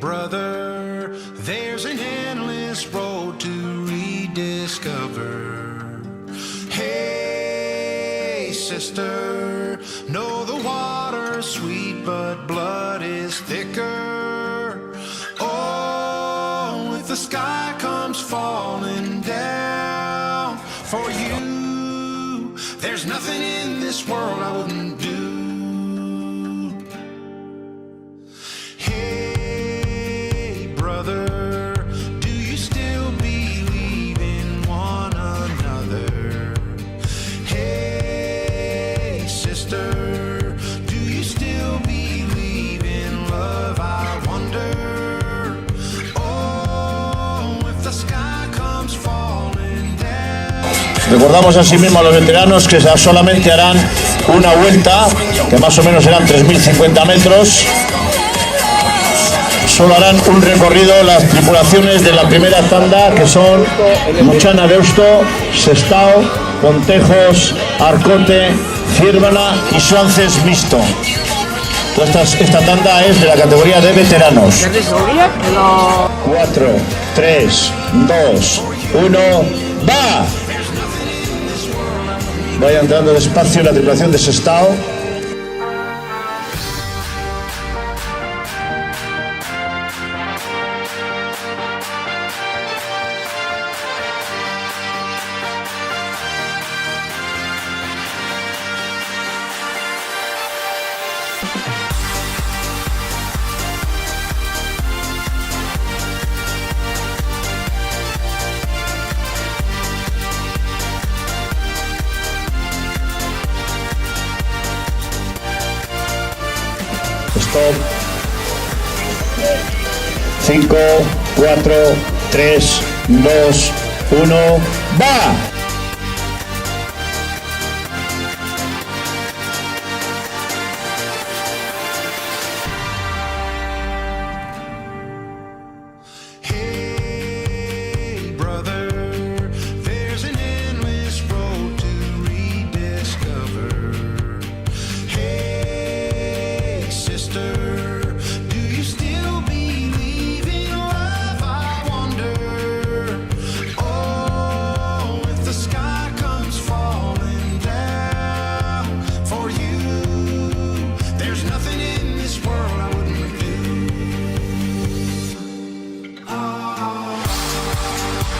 brother, there's an endless road to rediscover. Hey, sister, know the water's sweet, but blood is thicker. Oh, if the sky comes falling down for you, there's nothing in this world I wouldn't do. Hey, brother, do you still believe in one another? Hey, sister, do you still believe in love? I wonder. Oh, if the sky comes falling down. Recordamos asimismo a los veteranos que solamente harán una vuelta, que más o menos serán 3.050 metros. Solo harán un recorrido las tripulaciones de la primera tanda, que son Muchana, Deusto, Sestao, Pontejos, Arcote, Ciervana y Suances Mixto. Esta tanda es de la categoría de veteranos. 4, 3, 2, 1, ¡va! Vaya entrando despacio la tripulación de Sestao. Stop. 5, 4, 3, 2, 1, ¡va! Hey, brother, there's an endless road to rediscover. Hey, sister, do you still believe in love? I wonder. Oh, if the sky comes falling down for you, there's nothing in this world I wouldn't do.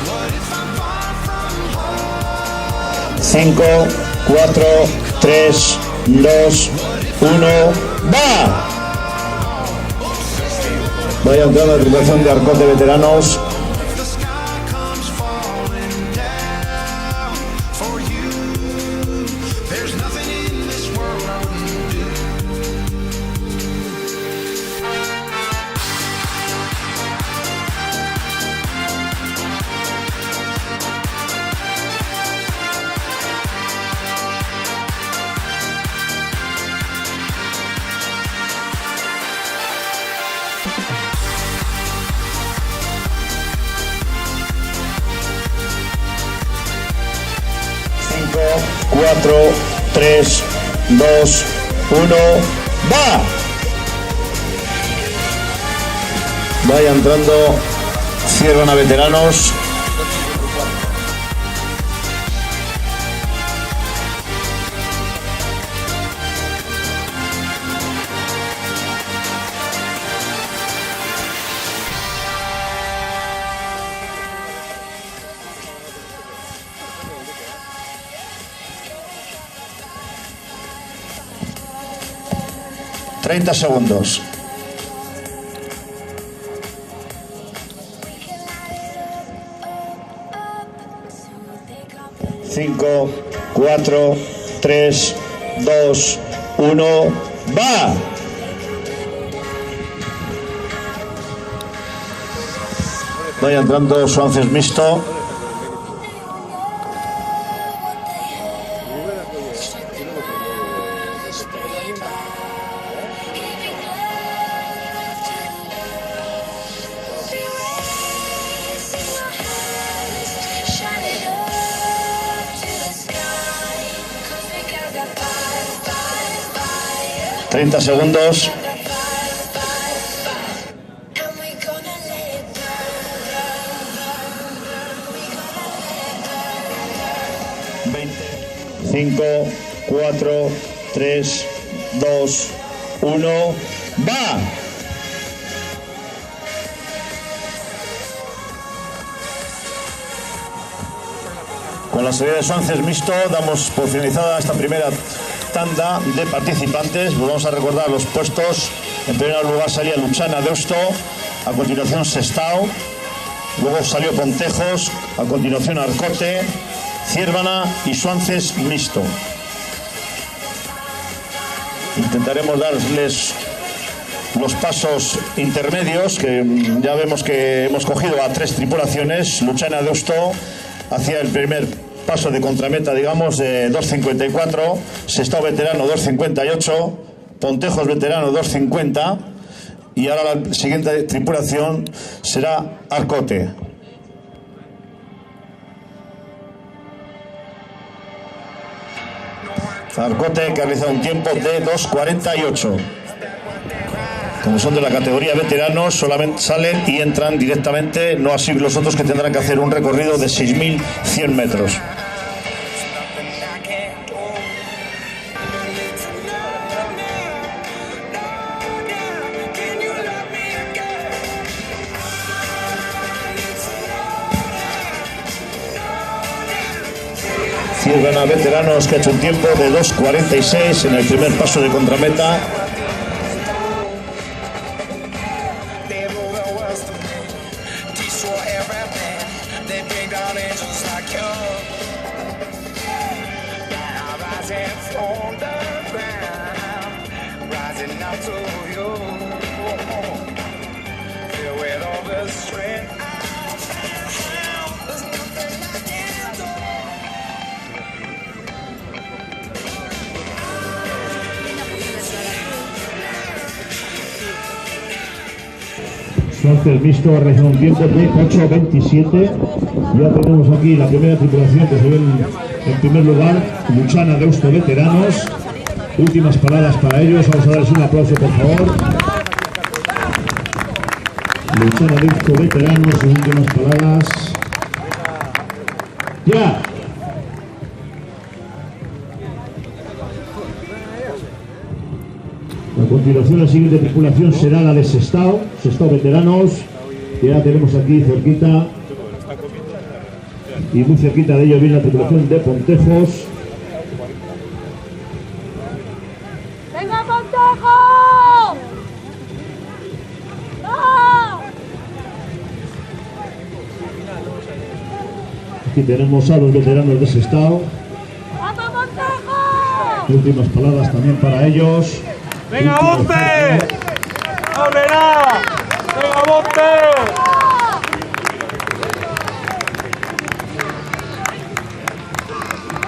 What if I'm far from home? 5, 4, 3, 2, 1, ¡va! Vaya entrando la tripulación de Arcote veteranos. If the sky comes falling down for you, there's nothing in this world I wouldn't do. 4, 3, 2, 1, ¡va! Vaya entrando Ciervana veteranos. segundos. 5, 4, 3, 2, 1, ¡va! Vaya entrando Suances Mixto. ...30 segundos... 5, 4, 3, 2, 1, ¡va! Con la salida de Suances mixto damos por finalizada esta primera tanda de participantes. Vamos a recordar los puestos. En primer lugar salía Luchana Deusto, a continuación Sestao, luego salió Pontejos, a continuación Arcote, Ciervana y Suances mixto. Intentaremos darles los pasos intermedios, que ya vemos que hemos cogido a 3 tripulaciones. Luchana Deusto hacía el primer paso de contrameta, digamos, de 2.54, Sestao veterano 2.58, Pontejos veterano 2.50, y ahora la siguiente tripulación será Arcote. Arcote, que ha realizado un tiempo de 2.48. Como son de la categoría veteranos, solamente salen y entran directamente, no así los otros que tendrán que hacer un recorrido de 6.100 metros. Ciervana veteranos, que ha hecho un tiempo de 2.46 en el primer paso de contrameta. Suances mixto ha realizado un tiempo de 8.27. Ya tenemos aquí la primera tripulación que se ve en primer lugar, Luchana Deusto veteranos. Últimas paradas para ellos, vamos a darles un aplauso por favor. Luchana Deusto veteranos, últimas paradas. ¡Ya! A continuación, la siguiente tripulación será la de Sestao veteranos, que ya tenemos aquí cerquita, y muy cerquita de ellos viene la tripulación de Pontejos. ¡Venga, Pontejos! ¡No! Aquí tenemos a los veteranos de Sestao. ¡Vamos, Pontejos! Últimas palabras también para ellos. ¡Venga, Monte! ¡Ábrela! ¡Venga, Monte!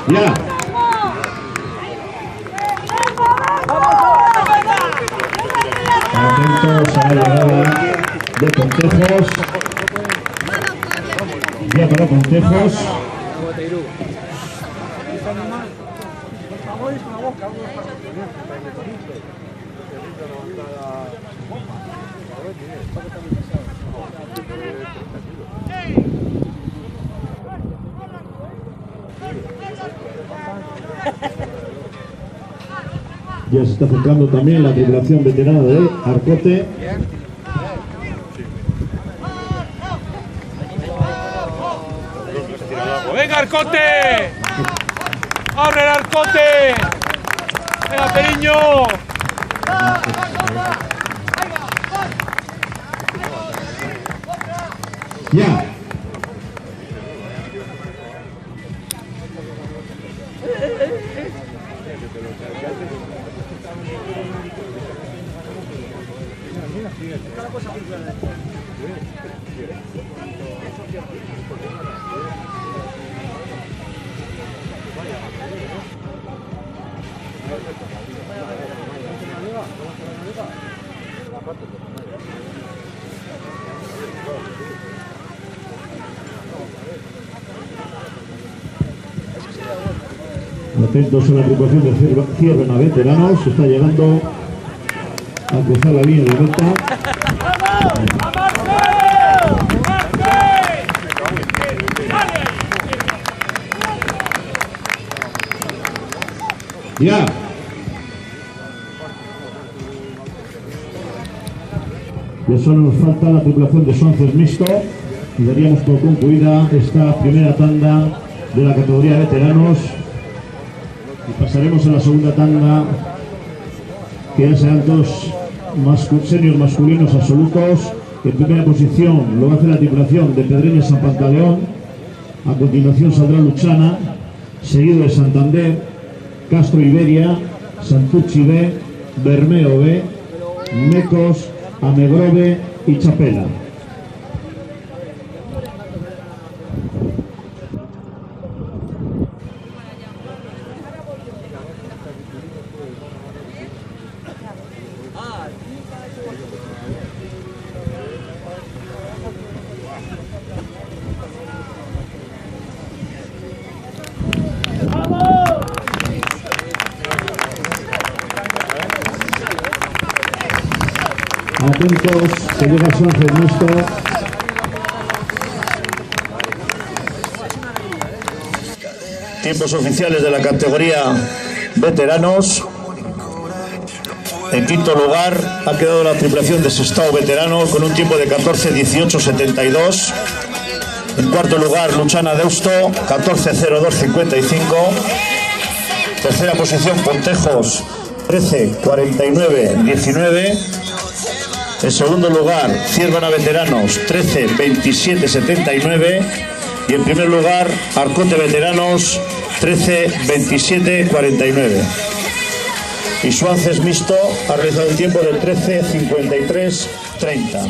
¡Ya! Atentos a la llegada de Pontejos. Ya para Pontejos. Ya se está acercando también la tripulación veterana de Arcote. ¡Venga, Arcote! ¡Abre el Arcote! ¡Venga, Periño! Ya. Atentos a la agrupación de Ciervana veteranos, se está llegando a cruzar la línea de meta. Ya. Y solo nos falta la tripulación de Suances mixto y daríamos por concluida esta primera tanda de la categoría de veteranos y pasaremos a la segunda tanda, que ya serán dos seniors masculinos absolutos. En primera posición lo va a hacer la tripulación de Pedreña San Pantaleón, a continuación saldrá Luchana, seguido de Santander, Castro Iberia, Santucci B, Bermeo B, Mecos, Amegrove y Chapela. Atentos, que llega Suances mixto. Tiempos oficiales de la categoría veteranos. En quinto lugar ha quedado la tripulación de Sestao Veterano con un tiempo de 14:18:72. En cuarto lugar Luchana Deusto, 14:02:55. Tercera posición Pontejos, 13:49:19. En segundo lugar Ciervana Veteranos, 13:27:79. Y en primer lugar Arcote Veteranos, 13:27:49. Y Suances mixto ha realizado un tiempo de 13:53:30.